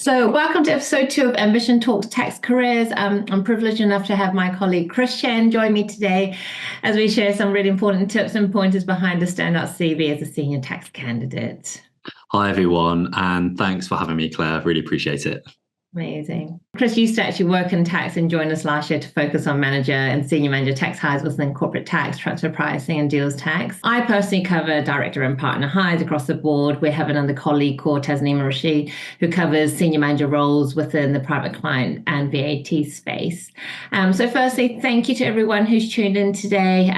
So, welcome to episode 2 of Ambition Talks Tax Careers. I'm privileged enough to have my colleague Chris Chen join me today as we share some really important tips and pointers behind a standout CV as a senior tax candidate. Hi, everyone, and thanks for having me, Claire. Really appreciate it. Amazing. Chris used to actually work in tax and joined us last year to focus on manager and senior manager tax hires within corporate tax, transfer pricing, and deals tax. I personally cover director and partner hires across the board. We have another colleague called Tasneema Rashid who covers senior manager roles within the private client and VAT space. So firstly, thank you to everyone who's tuned in today.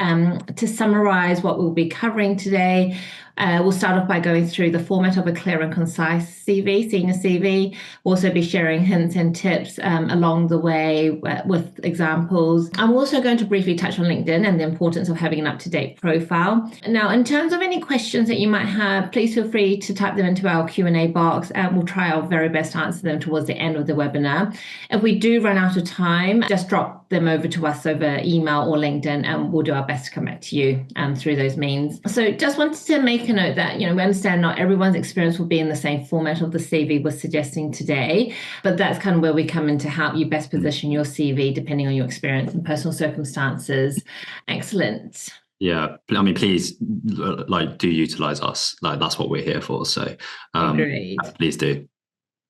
To summarize what we'll be covering today, we'll start off by going through the format of a clear and concise CV, senior CV. We'll also be sharing hints and tips along the way with examples. I'm also going to briefly touch on LinkedIn and the importance of having an up-to-date profile. Now, in terms of any questions that you might have, please feel free to type them into our Q&A box, and we'll try our very best to answer them towards the end of the webinar. If we do run out of time, just drop them over to us over email or LinkedIn, and we'll do our best to come back to you through those means. So just wanted to make a note that, we understand not everyone's experience will be in the same format of the CV we're suggesting today, but that's kind of where we come in to help you best position your CV depending on your experience and personal circumstances. Excellent. Yeah, I mean, please, do utilize us. That's what we're here for. So please do.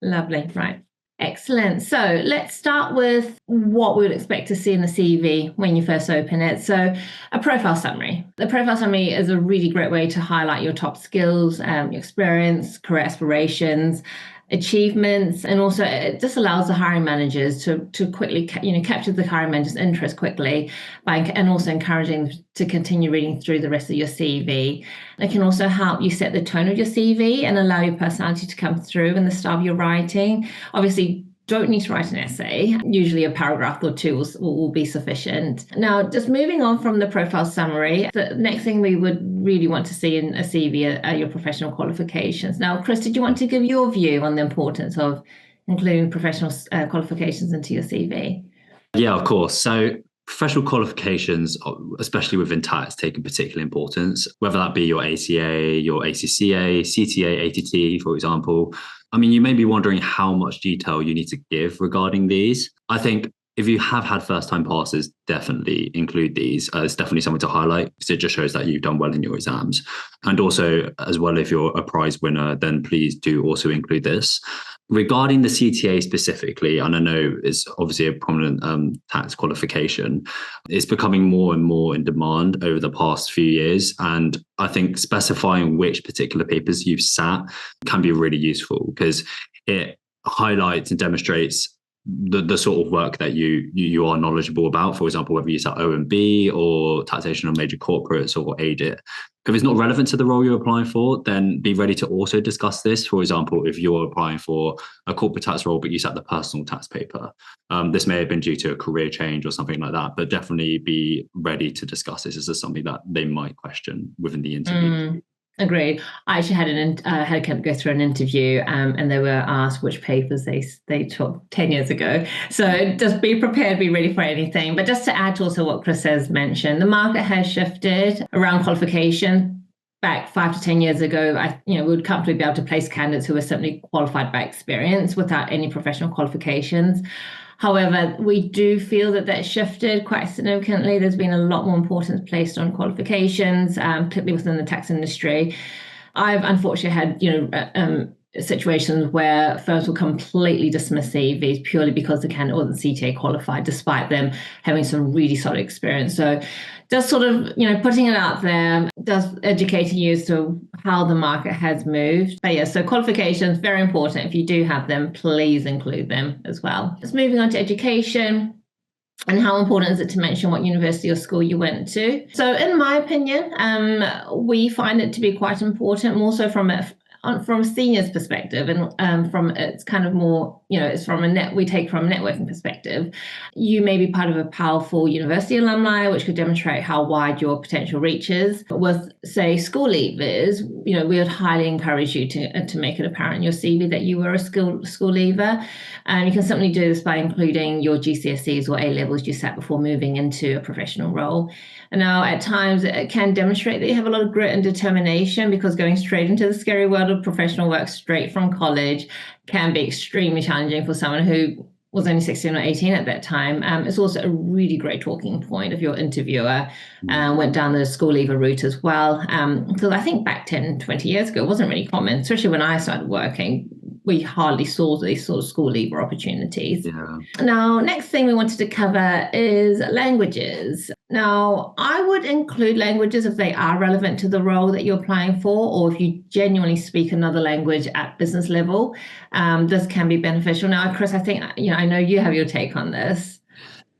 Lovely. Right. Excellent. So let's start with what we would expect to see in the CV when you first open it. So a profile summary. The profile summary is a really great way to highlight your top skills, your experience, career aspirations, achievements, and also it just allows the hiring managers to quickly capture the hiring manager's interest quickly and also encouraging them to continue reading through the rest of your CV. It can also help you set the tone of your CV and allow your personality to come through in the style of your writing. Obviously, don't need to write an essay. Usually a paragraph or two will be sufficient. Now, just moving on from the profile summary, the next thing we would really want to see in a CV are your professional qualifications. Now, Chris, did you want to give your view on the importance of including professional qualifications into your CV? Yeah, of course. So professional qualifications, especially within tax, take a particular importance, whether that be your ACA, your ACCA, CTA, ATT, for example. I mean, you may be wondering how much detail you need to give regarding these. I think if you have had first-time passes, definitely include these. It's definitely something to highlight because it just shows that you've done well in your exams. And also, as well, if you're a prize winner, then please do also include this. Regarding the CTA specifically, and I know it's obviously a prominent tax qualification, it's becoming more and more in demand over the past few years. And I think specifying which particular papers you've sat can be really useful because it highlights and demonstrates the sort of work that you are knowledgeable about. For example, whether you sat OMB or taxation on major corporates or ADIT. If it's not relevant to the role you're applying for, then be ready to also discuss this. For example, if you're applying for a corporate tax role, but you sat the personal tax paper, this may have been due to a career change or something like that, but definitely be ready to discuss this. This is something that they might question within the interview. Agreed. I actually had to go through an interview and they were asked which papers they took 10 years ago. So just be prepared, be ready for anything. But just to add to also what Chris has mentioned, the market has shifted around qualification. Back 5 to 10 years ago, we would comfortably be able to place candidates who were simply qualified by experience without any professional qualifications. However, we do feel that shifted quite significantly. There's been a lot more importance placed on qualifications, particularly within the tax industry. I've unfortunately had, situations where firms will completely dismiss CVs purely because the candidate wasn't CTA qualified, despite them having some really solid experience. So just sort of, putting it out there, just educating you as to how the market has moved. But yeah, so qualifications, very important. If you do have them, please include them as well. Just moving on to education. And how important is it to mention what university or school you went to? So in my opinion, we find it to be quite important, more so from a senior's perspective, and from it's kind of more, it's from we take from a networking perspective. You may be part of a powerful university alumni, which could demonstrate how wide your potential reach is. With, say, school leavers, we would highly encourage you to make it apparent in your CV that you were a school leaver. And you can simply do this by including your GCSEs or A-levels you sat before moving into a professional role. And now, at times, it can demonstrate that you have a lot of grit and determination, because going straight into the scary world of professional work straight from college can be extremely challenging for someone who was only 16 or 18 at that time. It's also a really great talking point if your interviewer went down the school leaver route as well. Because I think back 10, 20 years ago, it wasn't really common, especially when I started working. We hardly saw these sort of school leaver opportunities. Yeah. Now, next thing we wanted to cover is languages. Now, I would include languages if they are relevant to the role that you're applying for, or if you genuinely speak another language at business level. This can be beneficial. Now, Chris, I think, I know you have your take on this.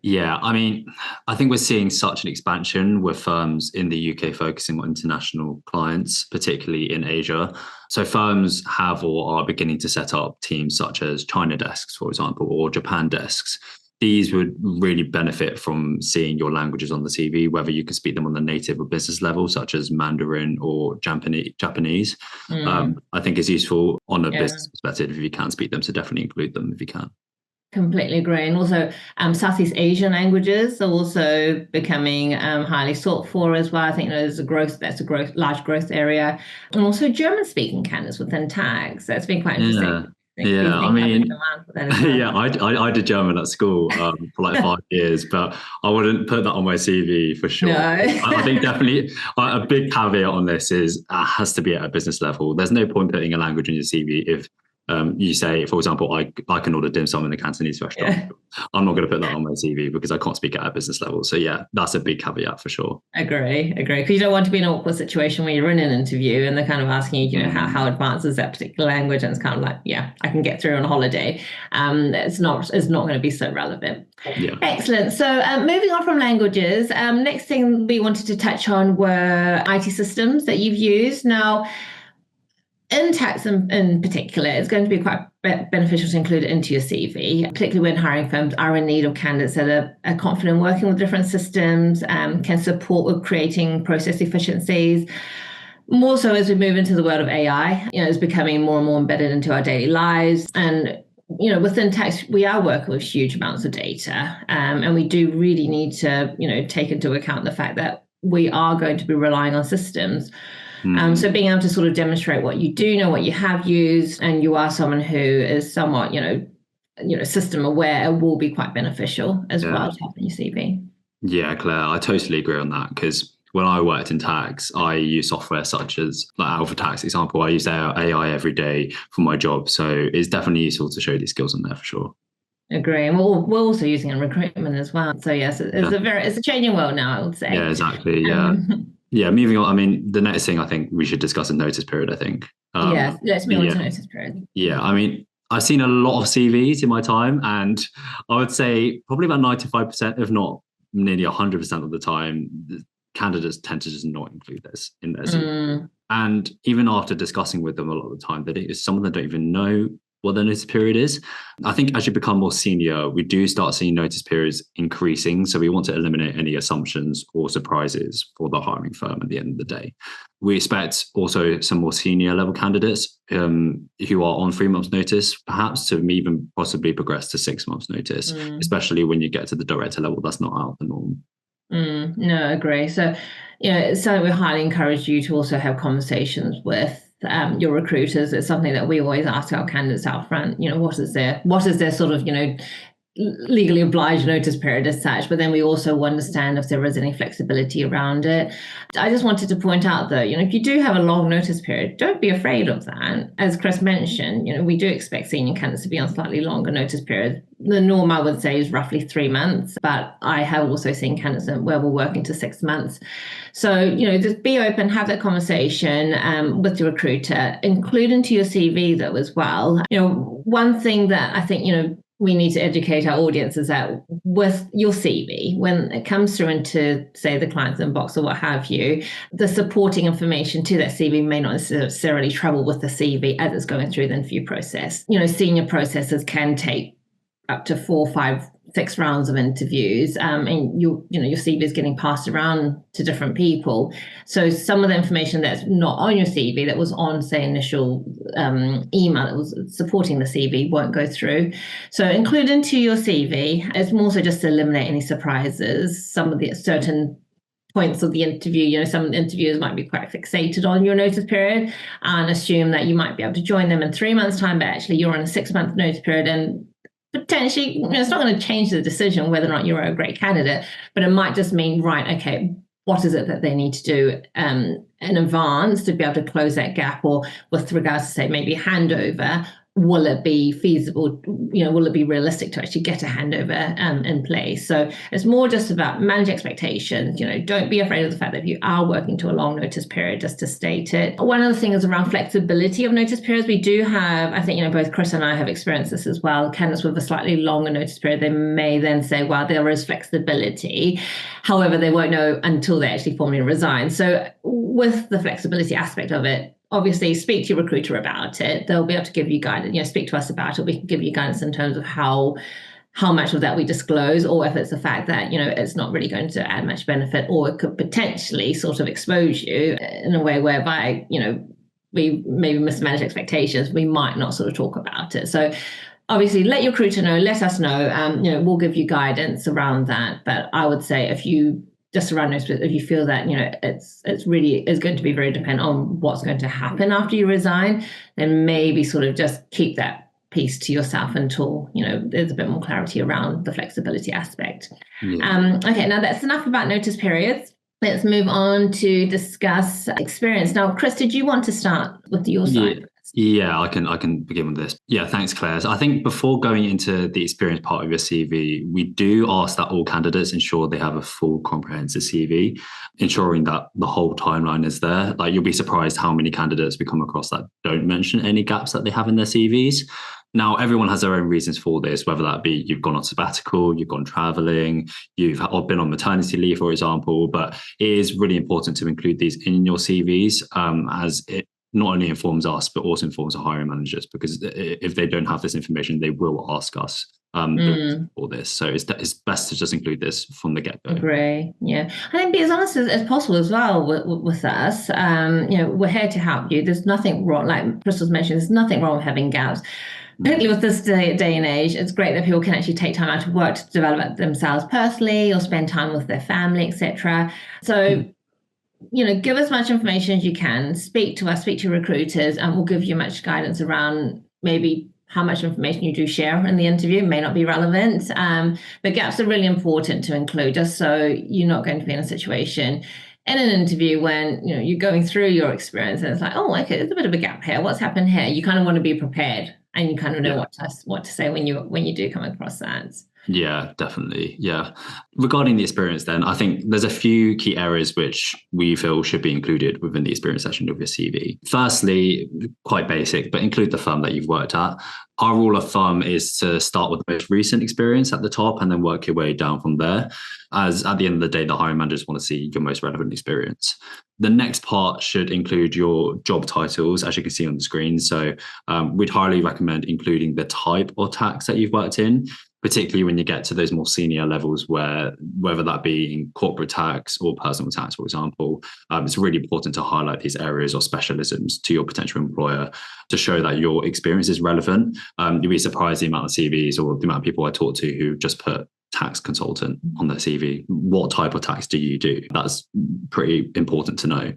Yeah, I mean, I think we're seeing such an expansion with firms in the UK focusing on international clients, particularly in Asia. So firms have or are beginning to set up teams such as China desks, for example, or Japan desks. These would really benefit from seeing your languages on the CV, whether you can speak them on the native or business level, such as Mandarin or Japanese. I think is useful on a business perspective if you can speak them, so definitely include them if you can. Completely agree. And also Southeast Asian languages are also becoming highly sought for as well. I think there's large growth area. And also German speaking candidates within tags. That's been quite interesting. Yeah, I mean, I did German at school for like 5 years, but I wouldn't put that on my CV for sure. No. I think definitely a big caveat on this is it has to be at a business level. There's no point putting a language in your CV if you say, for example, I can order dim sum in a Cantonese restaurant. Yeah. I'm not going to put that on my CV because I can't speak at a business level. So yeah, that's a big caveat for sure. Agree. Because you don't want to be in an awkward situation where you're in an interview and they're kind of asking you, how advanced is that particular language? And it's kind of like, yeah, I can get through on a holiday. It's not going to be so relevant. Yeah. Excellent. So moving on from languages, next thing we wanted to touch on were IT systems that you've used. Now, in tax in particular, it's going to be quite beneficial to include it into your CV, particularly when hiring firms are in need of candidates that are confident working with different systems, can support with creating process efficiencies. More so as we move into the world of AI, it's becoming more and more embedded into our daily lives. And within tax, we are working with huge amounts of data, and we do really need to, take into account the fact that we are going to be relying on systems. So being able to sort of demonstrate what you do know, what you have used, and you are someone who is somewhat, system aware will be quite beneficial as well to have in your CV. Yeah, Claire, I totally agree on that because when I worked in tax, I use software such as like Alpha Tax example. I use AI every day for my job. So it's definitely useful to show these skills on there for sure. Agree. And we're also using it in recruitment as well. So yes, it's a changing world now, I would say. Yeah, exactly. Yeah. Yeah, moving on. I mean, the next thing I think we should discuss is notice period, I think. Let's move on to notice period. Yeah, I mean, I've seen a lot of CVs in my time, and I would say probably about 95%, if not nearly 100% of the time, the candidates tend to just not include this in their CV. And even after discussing with them a lot of the time, some of them don't even know what the notice period is. I think as you become more senior, we do start seeing notice periods increasing. So we want to eliminate any assumptions or surprises for the hiring firm at the end of the day. We expect also some more senior level candidates who are on 3 months notice, perhaps to even possibly progress to 6 months notice, especially when you get to the director level. That's not out of the norm. No, I agree. So, so we highly encourage you to also have conversations with your recruiters. It's something that we always ask our candidates out front. What is their sort of legally obliged notice period as such, but then we also understand if there is any flexibility around it. I just wanted to point out though, if you do have a long notice period, don't be afraid of that. As Chris mentioned, we do expect senior candidates to be on slightly longer notice period. The norm, I would say, is roughly 3 months, but I have also seen candidates where we're working to 6 months. So, just be open, have that conversation with your recruiter, include into your CV though as well. One thing that I think, we need to educate our audience is that with your CV, when it comes through into, say, the client's inbox or what have you, the supporting information to that CV may not necessarily travel with the CV as it's going through the interview process. Senior processes can take up to 4, 5, 6 rounds of interviews, and your CV is getting passed around to different people. So some of the information that's not on your CV that was on, say, initial email that was supporting the CV won't go through. So include into your CV. It's more so just to eliminate any surprises. Some of the certain points of the interview. Some interviewers might be quite fixated on your notice period and assume that you might be able to join them in 3 months' time, but actually you're on a 6-month notice period, and potentially it's not going to change the decision whether or not you're a great candidate, but it might just mean, right, okay, what is it that they need to do in advance to be able to close that gap, or with regards to, say, maybe handover, will it be feasible? Will it be realistic to actually get a handover in place? So it's more just about manage expectations. Don't be afraid of the fact that if you are working to a long notice period, just to state it. One other thing is around flexibility of notice periods. We do have, I think, both Chris and I have experienced this as well. Candidates with a slightly longer notice period, they may then say, well, there is flexibility. However, they won't know until they actually formally resign. So with the flexibility aspect of it, obviously speak to your recruiter about it. They'll be able to give you guidance. Speak to us about it. We can give you guidance in terms of how much of that we disclose, or if it's the fact that it's not really going to add much benefit, or it could potentially sort of expose you in a way whereby we maybe mismanage expectations. We might not sort of talk about it. So obviously let your recruiter know, let us know. We'll give you guidance around that. But I would say if you feel that it's really is going to be very dependent on what's going to happen after you resign, then maybe sort of just keep that piece to yourself until there's a bit more clarity around the flexibility aspect. Yeah. Okay, now that's enough about notice periods. Let's move on to discuss experience. Now, Chris, did you want to start with your side? Yeah, I can begin with this. Yeah, thanks, Claire. So I think before going into the experience part of your CV, we do ask that all candidates ensure they have a full comprehensive CV, ensuring that the whole timeline is there. Like, you'll be surprised how many candidates we come across that don't mention any gaps that they have in their CVs. Now, everyone has their own reasons for this, whether that be you've gone on sabbatical, you've gone traveling, you've been on maternity leave, for example. But it is really important to include these in your CVs, as it not only informs us, but also informs the hiring managers, because if they don't have this information, they will ask us for this. So it's best to just include this from the get-go. Agree. Yeah. I think be as honest as possible as well with us. We're here to help you. There's nothing wrong, like Crystal's mentioned, there's nothing wrong with having gaps. Particularly with this day and age, it's great that people can actually take time out of work to develop themselves personally or spend time with their family, etc. So give us much information as you can. Speak to us, speak to recruiters, and we'll give you much guidance around maybe how much information you do share in the interview. It may not be relevant, but gaps are really important to include, just so you're not going to be in a situation in an interview when you're going through your experience and it's like, oh, okay, there's a bit of a gap here. What's happened here? You kind of want to be prepared, and you kind of know what to say when you do come across that. Yeah, definitely. Yeah. Regarding the experience then, I think there's a few key areas which we feel should be included within the experience section of your CV. Firstly, quite basic, but include the firm that you've worked at. Our rule of thumb is to start with the most recent experience at the top and then work your way down from there, as at the end of the day, the hiring managers want to see your most relevant experience. The next part should include your job titles, as you can see on the screen. So we'd highly recommend including the type of tax that you've worked in, particularly when you get to those more senior levels, where whether that be in corporate tax or personal tax, for example, it's really important to highlight these areas or specialisms to your potential employer to show that your experience is relevant. You'll be surprised the amount of CVs or the amount of people I talk to who just put tax consultant on their CV. What type of tax do you do? That's pretty important to know.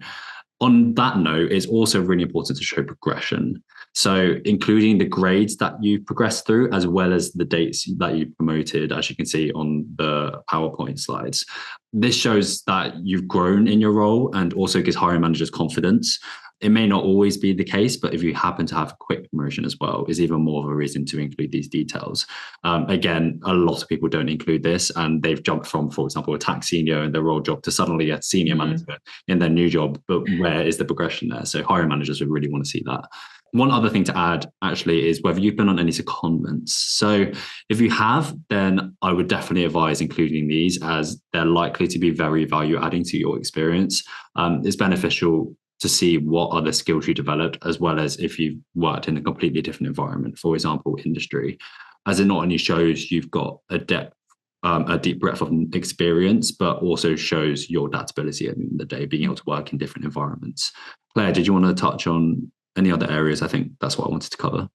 On that note, it's also really important to show progression. So including the grades that you progressed through, as well as the dates that you promoted, as you can see on the PowerPoint slides. This shows that you've grown in your role and also gives hiring managers confidence. It may not always be the case, but if you happen to have a quick promotion as well, is even more of a reason to include these details. Again, a lot of people don't include this, and they've jumped from, for example, a tax senior in their role job to suddenly a senior manager in their new job. But where is the progression there? So hiring managers would really want to see that. One other thing to add actually is whether you've been on any secondments. So if you have, then I would definitely advise including these, as they're likely to be very value adding to your experience. It's beneficial to see what other skills you developed, as well as if you've worked in a completely different environment, for example, industry, as it not only shows you've got a deep breadth of experience, but also shows your adaptability at the end of the day, being able to work in different environments. Claire, did you want to touch on any other areas? I think that's what I wanted to cover.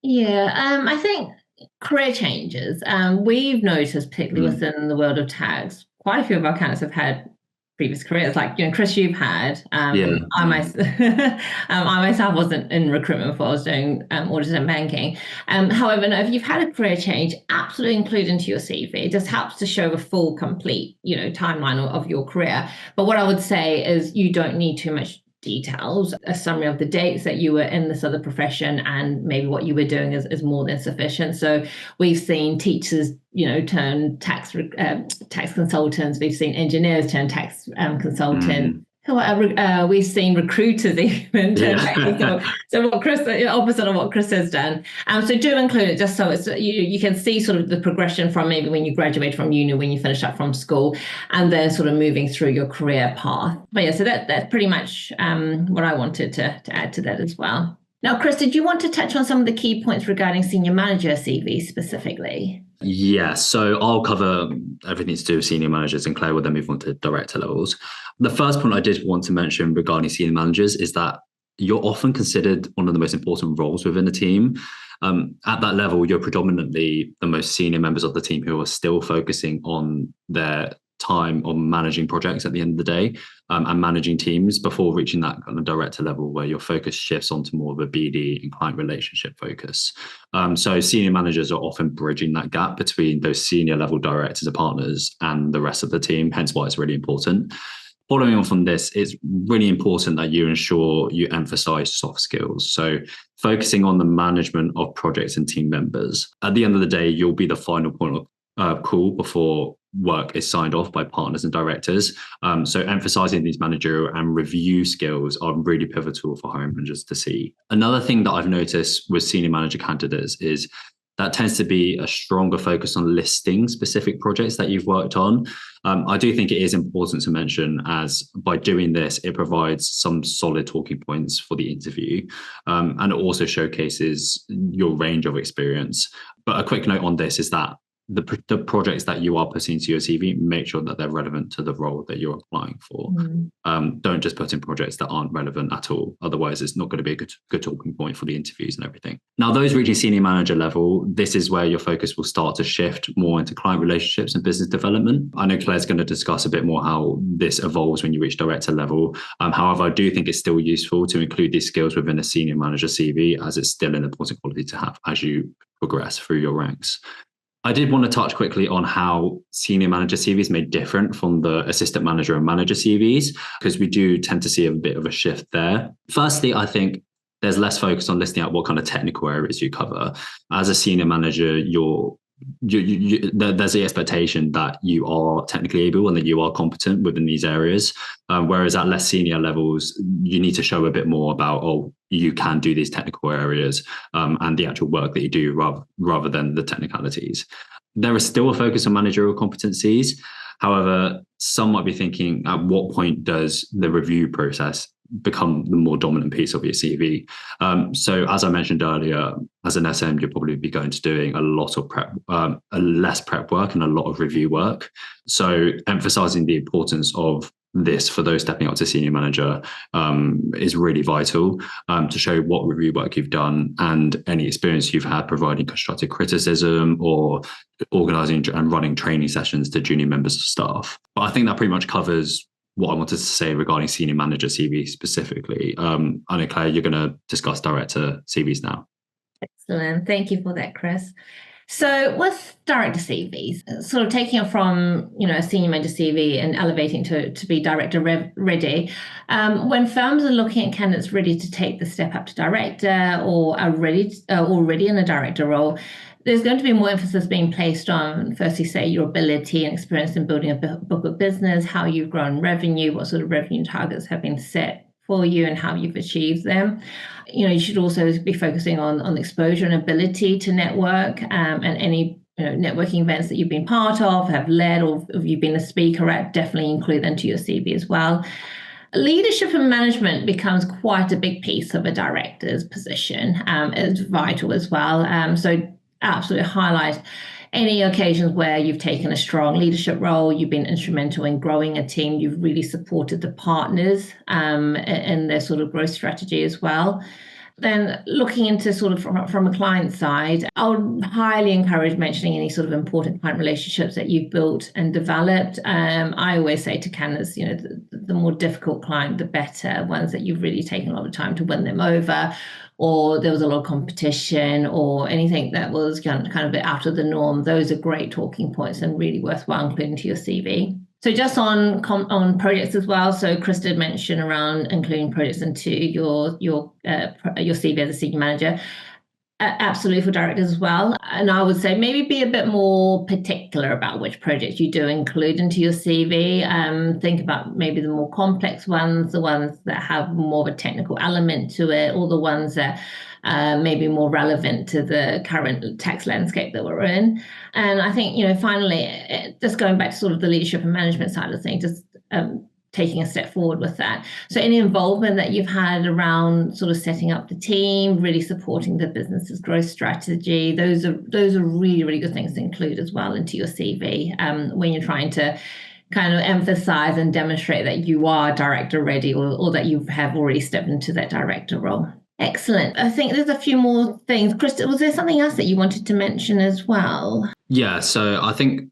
Yeah, I think career changes. We've noticed, particularly within the world of tax, quite a few of our candidates have had previous careers. Like, Chris, you've had. Yeah. I myself wasn't in recruitment before. I was doing audit and banking. However, no, if you've had a career change, absolutely include into your CV. It just helps to show a full, complete, timeline of your career. But what I would say is you don't need too much details. A summary of the dates that you were in this other profession and maybe what you were doing is more than sufficient. So we've seen teachers, turn tax consultants. We've seen engineers turn tax consultant. We've seen recruiters even turn tax. So what Chris, opposite of what Chris has done. So do include it just so it's you can see sort of the progression from maybe when you graduate from uni, when you finish up from school, and then sort of moving through your career path. But yeah, so that's pretty much what I wanted to add to that as well. Now, Chris, did you want to touch on some of the key points regarding senior manager CV specifically? Yeah, so I'll cover everything to do with senior managers, and Claire will then move on to director levels. The first point I did want to mention regarding senior managers is that you're often considered one of the most important roles within the team. At that level, you're predominantly the most senior members of the team who are still focusing on their time on managing projects at the end of the day, and managing teams before reaching that kind of director level where your focus shifts onto more of a BD and client relationship focus. So senior managers are often bridging that gap between those senior level directors and partners and the rest of the team, hence why it's really important. Following on from this, it's really important that you ensure you emphasize soft skills. So focusing on the management of projects and team members. At the end of the day, you'll be the final point of call before work is signed off by partners and directors. So emphasizing these managerial and review skills are really pivotal for hiring managers to see. Another thing that I've noticed with senior manager candidates is that tends to be a stronger focus on listing specific projects that you've worked on. I do think it is important to mention, as by doing this, it provides some solid talking points for the interview, and it also showcases your range of experience. But a quick note on this is that the projects that you are putting into your CV, make sure that they're relevant to the role that you're applying for. Don't just put in projects that aren't relevant at all. Otherwise, it's not going to be a good talking point for the interviews and everything. Now, those reaching senior manager level, this is where your focus will start to shift more into client relationships and business development. I know Claire's going to discuss a bit more how this evolves when you reach director level. However, I do think it's still useful to include these skills within a senior manager CV, as it's still an important quality to have as you progress through your ranks. I did want to touch quickly on how senior manager CVs may different from the assistant manager and manager CVs, because we do tend to see a bit of a shift there. Firstly, I think there's less focus on listing out what kind of technical areas you cover. As a senior manager, there's the expectation that you are technically able and that you are competent within these areas. Whereas at less senior levels, you need to show a bit more about, you can do these technical areas and the actual work that you do rather than the technicalities. There is still a focus on managerial competencies. However, some might be thinking, at what point does the review process become the more dominant piece of your CV? So as I mentioned earlier, as an SM, you'll probably be going to doing a lot of prep, less prep work and a lot of review work. So emphasizing the importance of this for those stepping up to senior manager is really vital, to show what review work you've done and any experience you've had providing constructive criticism or organizing and running training sessions to junior members of staff. But I think that pretty much covers what I wanted to say regarding senior manager CV specifically. I know, Claire, you're going to discuss director CVs now. Excellent. Thank you for that, Chris. So with director CVs, sort of taking it from, a senior manager CV and elevating to be director ready, when firms are looking at candidates ready to take the step up to director or are already in a director role, there's going to be more emphasis being placed on, firstly, say, your ability and experience in building a book of business, how you've grown revenue, what sort of revenue targets have been set for you and how you've achieved them. You should also be focusing on exposure and ability to network, and any networking events that you've been part of, have led, or if you've been a speaker at, definitely include them to your CV as well. Leadership and management becomes quite a big piece of a director's position. It's vital as well. So absolutely highlight any occasions where you've taken a strong leadership role, you've been instrumental in growing a team, you've really supported the partners in their sort of growth strategy as well. Then looking into sort of from a client side, I would highly encourage mentioning any sort of important client relationships that you've built and developed. I always say to candidates, the more difficult client, the better. Ones that you've really taken a lot of time to win them over, or there was a lot of competition, or anything that was kind of a bit out of the norm. Those are great talking points and really worthwhile including to your CV. So just on projects as well. So Chris did mention around including projects into your CV as a senior manager. Absolutely, for directors as well. And I would say maybe be a bit more particular about which projects you do include into your CV. Think about maybe the more complex ones, the ones that have more of a technical element to it, or the ones that may be more relevant to the current tax landscape that we're in. And I think, finally, just going back to sort of the leadership and management side of things, just taking a step forward with that. So any involvement that you've had around sort of setting up the team, really supporting the business's growth strategy, those are really, really good things to include as well into your CV when you're trying to kind of emphasize and demonstrate that you are director ready, or that you have already stepped into that director role. Excellent. I think there's a few more things. Krista, was there something else that you wanted to mention as well? Yeah, so I think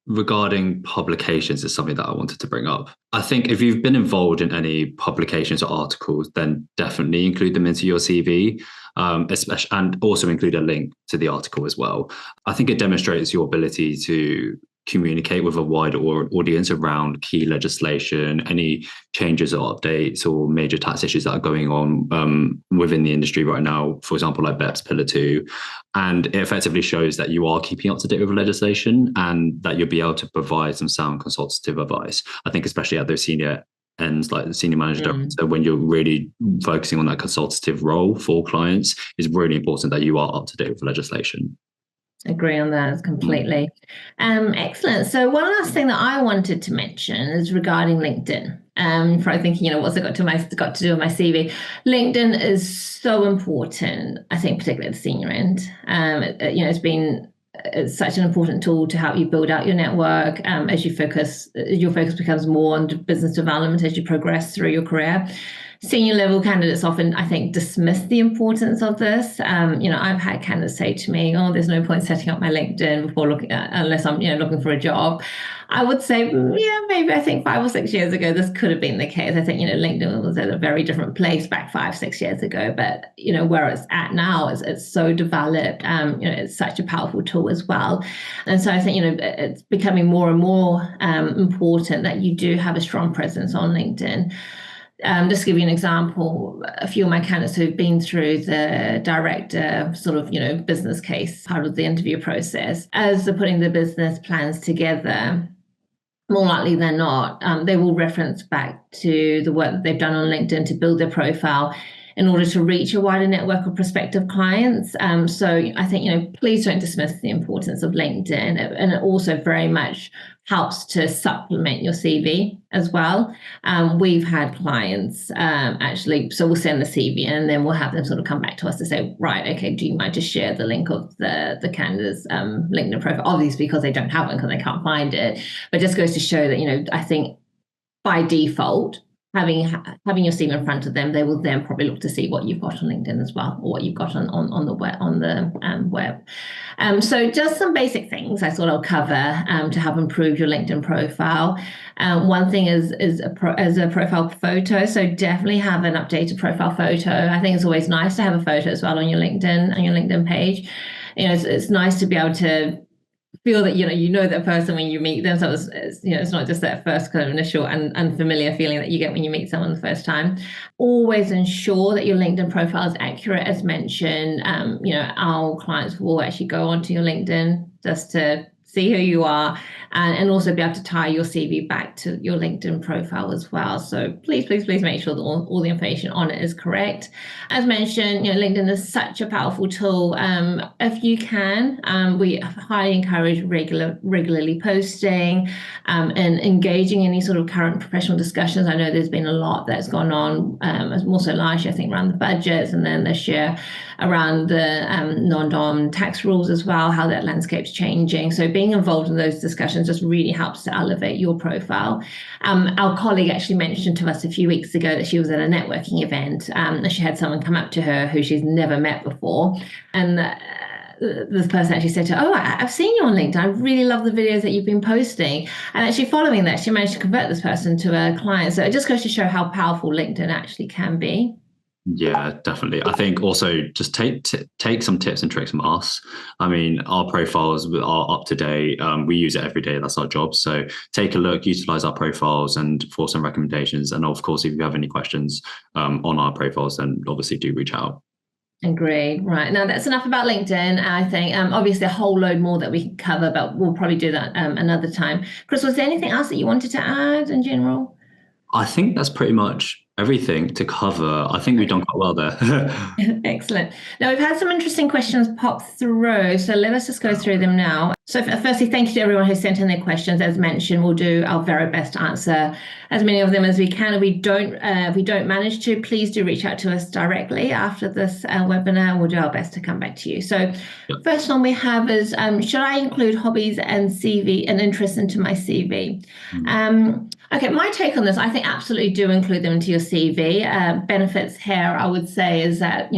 regarding publications is something that I wanted to bring up. I think if you've been involved in any publications or articles, then definitely include them into your CV, especially, and also include a link to the article as well. I think it demonstrates your ability to communicate with a wider audience around key legislation, any changes or updates or major tax issues that are going on within the industry right now, for example, like BEPS Pillar 2. And it effectively shows that you are keeping up to date with legislation and that you'll be able to provide some sound consultative advice. I think especially at those senior ends, like the senior manager director, when you're really focusing on that consultative role for clients, it's really important that you are up to date with legislation. Agree on that completely. Excellent. So one last thing that I wanted to mention is regarding LinkedIn. Probably thinking, what's it got to do with my CV? LinkedIn is so important, I think, particularly at the senior end. It's such an important tool to help you build out your network as your focus becomes more on business development as you progress through your career. Senior level candidates often, I think, dismiss the importance of this. I've had candidates say to me, "Oh, there's no point setting up my LinkedIn before unless I'm, looking for a job." I would say, maybe I think 5 or 6 years ago, this could have been the case. I think, LinkedIn was at a very different place back 5-6 years ago, but, where it's at now it's so developed. It's such a powerful tool as well. And so I think, it's becoming more and more important that you do have a strong presence on LinkedIn. Just to give you an example, a few of my candidates who've been through the director sort of, business case part of the interview process, as they're putting the business plans together, more likely than not, they will reference back to the work that they've done on LinkedIn to build their profile in order to reach a wider network of prospective clients. So I think, please don't dismiss the importance of LinkedIn. And it also very much helps to supplement your CV as well. We've had clients actually, so we'll send the CV and then we'll have them sort of come back to us to say, right, okay, do you mind to share the link of the candidate's LinkedIn profile? Obviously, because they don't have one, because they can't find it. But it just goes to show that, I think by default, having your CV in front of them, they will then probably look to see what you've got on LinkedIn as well, or what you've got on the web. So just some basic things I thought I'll cover to help improve your LinkedIn profile. One thing is a profile photo. So definitely have an updated profile photo. I think it's always nice to have a photo as well on your LinkedIn page. It's nice to be able to feel that that person when you meet them. So it's not just that first kind of initial and unfamiliar feeling that you get when you meet someone the first time. Always ensure that your LinkedIn profile is accurate, as mentioned. Our clients will actually go onto your LinkedIn just to see who you are, and also be able to tie your CV back to your LinkedIn profile as well. So please make sure that all the information on it is correct. As mentioned, LinkedIn is such a powerful tool. If you can, we highly encourage regularly posting and engaging in any sort of current professional discussions. I know there's been a lot that's gone on, more so last year, I think, around the budgets, and then this year around the non-dom tax rules as well, how that landscape's changing. So being involved in those discussions just really helps to elevate your profile. Our colleague actually mentioned to us a few weeks ago that she was at a networking event, and she had someone come up to her who she's never met before, and this person actually said to her, "Oh, I've seen you on LinkedIn. I really love the videos that you've been posting." And actually following that, she managed to convert this person to a client. So it just goes to show how powerful LinkedIn actually can be. Yeah, definitely. I think also just take some tips and tricks from us. I mean, our profiles are up to date. We use it every day. That's our job. So take a look, utilize our profiles, and for some recommendations. And of course, if you have any questions on our profiles, then obviously do reach out. Agreed. Right. Now that's enough about LinkedIn. I think obviously a whole load more that we can cover, but we'll probably do that another time. Chris, was there anything else that you wanted to add in general? I think that's pretty much everything to cover. I think we've done quite well there. Excellent. Now, we've had some interesting questions pop through, so let us just go through them now. So firstly, thank you to everyone who sent in their questions. As mentioned, we'll do our very best to answer as many of them as we can. If we don't manage to, please do reach out to us directly after this webinar, and we'll do our best to come back to you. So first one we have is, should I include hobbies and CV and interest into my CV? Okay, my take on this, I think absolutely do include them into your CV. Benefits here, I would say, is that,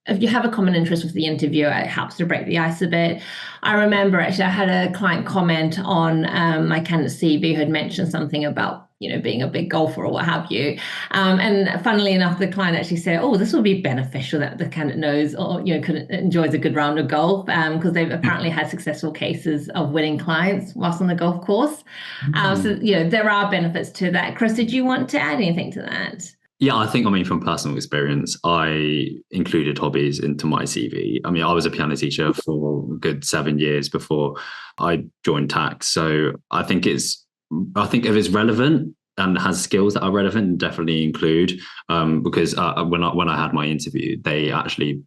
if you have a common interest with the interviewer, it helps to break the ice a bit. I remember actually I had a client comment on my candidate CV who had mentioned something about being a big golfer or what have you. And funnily enough, the client actually said, "Oh, this will be beneficial that the candidate knows or enjoys a good round of golf," because they've apparently had successful cases of winning clients whilst on the golf course. So there are benefits to that. Chris, did you want to add anything to that? Yeah, I think, from personal experience, I included hobbies into my CV. I mean, I was a piano teacher for a good 7 years before I joined tax. So I think if it's relevant and has skills that are relevant, definitely include. Because when I had my interview, they actually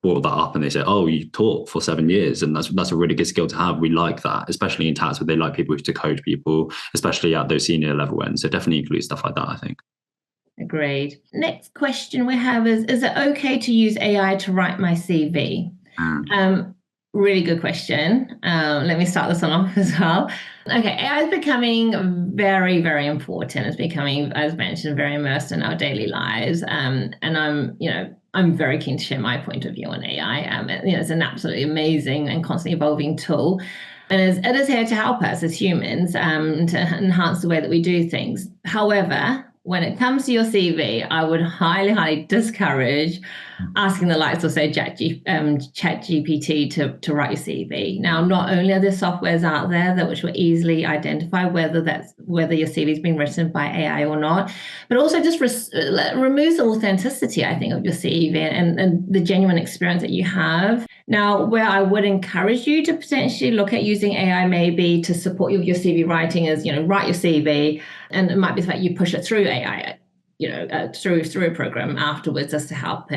brought that up and they said, "Oh, you taught for 7 years, and that's a really good skill to have. We like that, especially in tax, where they like people to coach people, especially at those senior level ends." So definitely include stuff like that, I think. Agreed. Next question we have is it okay to use AI to write my CV? Really good question. Let me start this one off as well. Okay, AI is becoming very, very important. It's becoming, as mentioned, very immersed in our daily lives. And I'm very keen to share my point of view on AI. It's an absolutely amazing and constantly evolving tool. And it is here to help us as humans to enhance the way that we do things. However, when it comes to your CV, I would highly, highly discourage asking the likes of, say, ChatGPT to write your CV. Now, not only are there softwares out there which will easily identify whether your CV is being written by AI or not, but also just removes the authenticity, I think, of your CV and the genuine experience that you have. Now, where I would encourage you to potentially look at using AI maybe to support your CV writing is, write your CV, and it might be the fact you push it through AI, through a program afterwards, just to help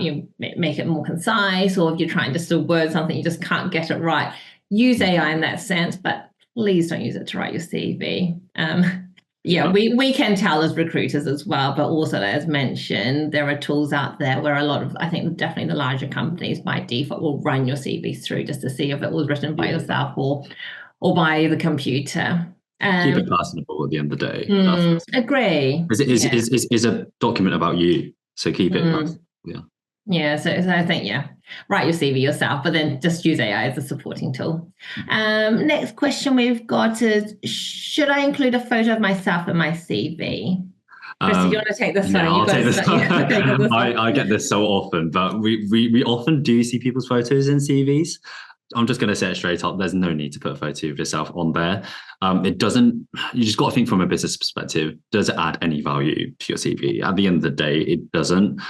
you make it more concise. Or if you're trying to still word something, you just can't get it right, use AI in that sense, but please don't use it to write your CV. We can tell as recruiters as well, but also, as mentioned, there are tools out there where I think definitely the larger companies by default will run your CV through just to see if it was written by yourself or by the computer. Keep it personable at the end of the day. Agree. Is a document about you, so keep it personal. Yeah, so I think, write your CV yourself, but then just use AI as a supporting tool. Next question we've got is, should I include a photo of myself in my CV? Chris, do you want to take this one? I'll take this one. I get this so often, but we often do see people's photos in CVs. I'm just going to say it straight up. There's no need to put a photo of yourself on there. You just got to think from a business perspective. Does it add any value to your CV? At the end of the day, it doesn't.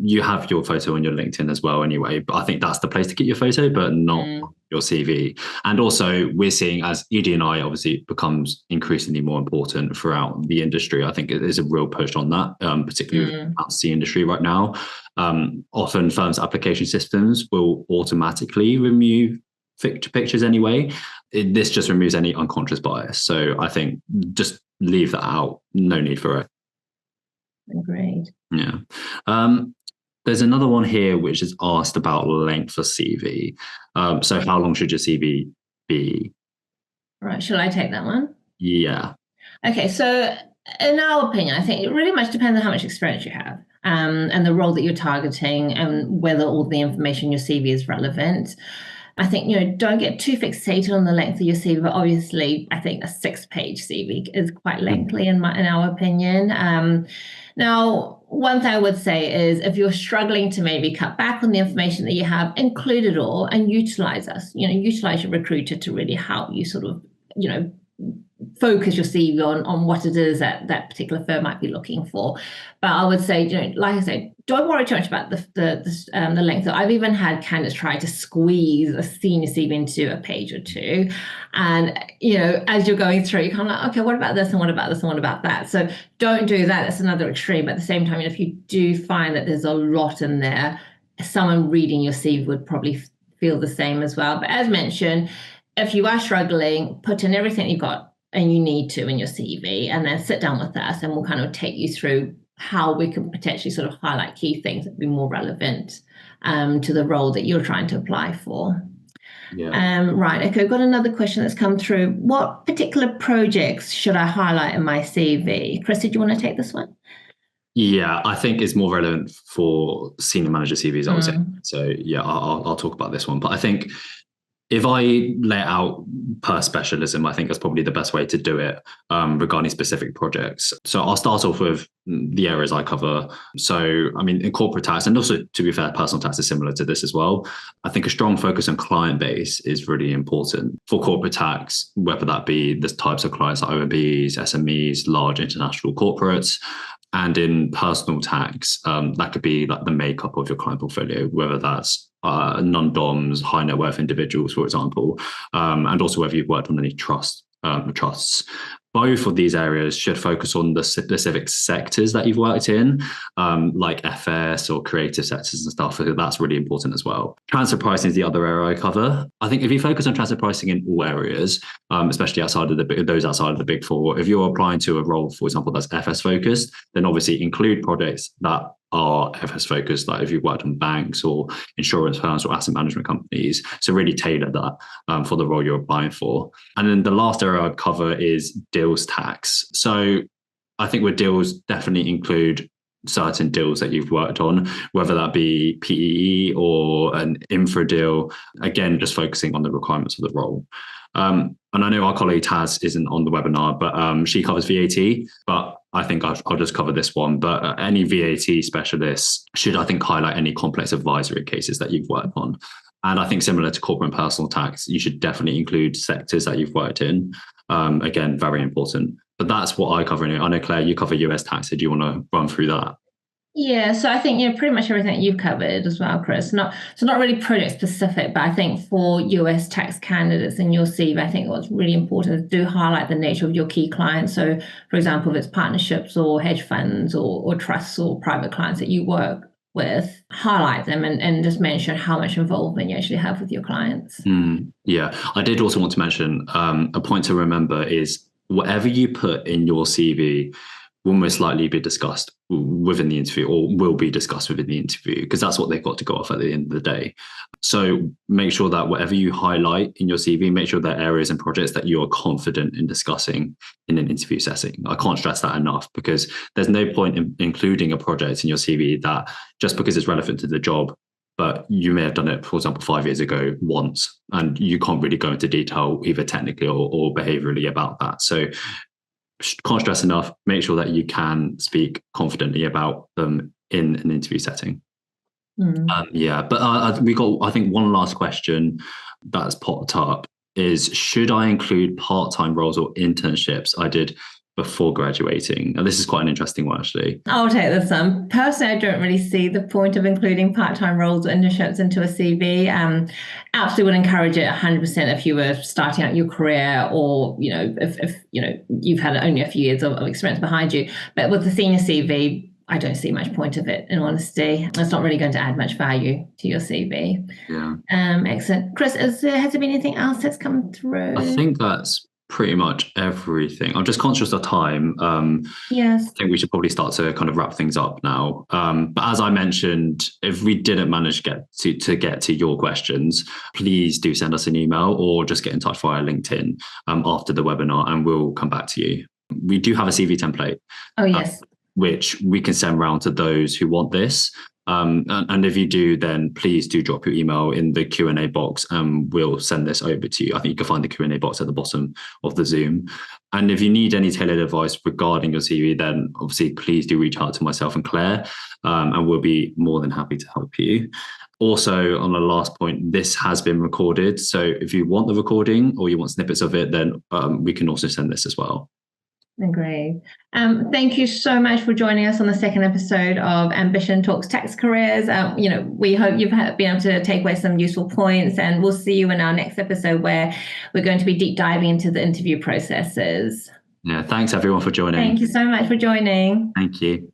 You have your photo on your LinkedIn as well anyway, but I think that's the place to get your photo, but not your CV. And also we're seeing, as ED&I obviously becomes increasingly more important throughout the industry, I think there's a real push on that, particularly with the industry right now. Often firms' application systems will automatically remove pictures anyway. This just removes any unconscious bias. So I think just leave that out. No need for it. Agreed. Yeah. There's another one here which is asked about length of CV. So how long should your CV be? Right. Shall I take that one? Yeah. Okay. So, in our opinion, I think it really much depends on how much experience you have, and the role that you're targeting, and whether all the information in your CV is relevant. I think, don't get too fixated on the length of your CV, but obviously, I think a 6-page CV is quite lengthy in our opinion. Now, one thing I would say is if you're struggling to maybe cut back on the information that you have, include it all and utilize us. Utilize your recruiter to really help you sort of, focus your CV on what it is that that particular firm might be looking for. But I would say, like I said, don't worry too much about the length. I've even had candidates try to squeeze a senior CV into a page or two, and as you're going through, you're kind of like, okay, what about this and what about this and what about that? So don't do that. That's another extreme. But at the same time, if you do find that there's a lot in there, someone reading your CV would probably feel the same as well. But as mentioned, if you are struggling, put in everything you've got and you need to in your CV, and then sit down with us and we'll kind of take you through how we can potentially sort of highlight key things that be more relevant to the role that you're trying to apply for. Yeah. Right. Okay. I've got another question that's come through. What particular projects should I highlight in my CV? Chris, did you want to take this one? Yeah, I think it's more relevant for senior manager CVs, I would say. So yeah, I'll talk about this one. But I think if I lay it out per specialism, I think that's probably the best way to do it regarding specific projects. So I'll start off with the areas I cover. So, I mean, in corporate tax, and also to be fair, personal tax is similar to this as well. I think a strong focus on client base is really important for corporate tax, whether that be the types of clients like OMBs, SMEs, large international corporates. And in personal tax, that could be like the makeup of your client portfolio, whether that's non-DOMs, high net worth individuals, for example, and also whether you've worked on any trusts. Both of these areas should focus on the specific sectors that you've worked in, like FS or creative sectors and stuff. That's really important as well. Transfer pricing is the other area I cover. I think if you focus on transfer pricing in all areas, especially outside of those outside of the big four, if you're applying to a role, for example, that's FS focused, then obviously include projects that are FS focused, like if you've worked on banks or insurance firms or asset management companies. So really tailor that for the role you're applying for. And then the last area I'd cover is deals tax. So I think with deals, definitely include certain deals that you've worked on, whether that be PEE or an infra deal, again, just focusing on the requirements of the role. And I know our colleague Taz isn't on the webinar, but she covers VAT, but I think I'll just cover this one. But any VAT specialists should, I think, highlight any complex advisory cases that you've worked on. And I think similar to corporate and personal tax, you should definitely include sectors that you've worked in. Again, very important. But that's what I cover. I know, Claire, you cover US tax. So do you want to run through that? Yeah, so I think pretty much everything you've covered as well, Chris. Not really project specific, but I think for US tax candidates in your CV, I think what's really important is do highlight the nature of your key clients. So, for example, if it's partnerships or hedge funds or trusts or private clients that you work with, highlight them and just mention how much involvement you actually have with your clients. Yeah, I did also want to mention a point to remember is whatever you put in your CV will most likely be discussed within the interview or will be discussed within the interview because that's what they've got to go off at the end of the day. So make sure that whatever you highlight in your CV, make sure that areas and projects that you are confident in discussing in an interview setting. I can't stress that enough because there's no point in including a project in your CV that just because it's relevant to the job, but you may have done it, for example, 5 years ago once, and you can't really go into detail either technically or behaviorally about that. So can't stress enough, make sure that you can speak confidently about them in an interview setting. But we got, I think, one last question that's popped up is, should I include part-time roles or internships I did before graduating? And this is quite an interesting one, actually. I'll take this one. Personally, I don't really see the point of including part-time roles or internships into a CV. Absolutely would encourage it 100% if you were starting out your career or, if you've had only a few years of experience behind you. But with the senior CV, I don't see much point of it, in honesty. It's not really going to add much value to your CV. Yeah. Excellent. Chris, has there been anything else that's come through? I think that's pretty much everything. I'm just conscious of time. Yes. I think we should probably start to kind of wrap things up now. But as I mentioned, if we didn't manage to get to your questions, please do send us an email or just get in touch via LinkedIn after the webinar, and we'll come back to you. We do have a CV template. Oh, yes. Which we can send around to those who want this. And if you do, then please do drop your email in the Q&A box and we'll send this over to you. I think you can find the Q&A box at the bottom of the Zoom. And if you need any tailored advice regarding your CV, then obviously please do reach out to myself and Claire, and we'll be more than happy to help you. Also, on the last point, this has been recorded. So if you want the recording or you want snippets of it, then we can also send this as well. Great. Thank you so much for joining us on the second episode of Ambition Talks Tax Careers. We hope you've been able to take away some useful points, and we'll see you in our next episode where we're going to be deep diving into the interview processes. Yeah, thanks everyone for joining. Thank you so much for joining. Thank you.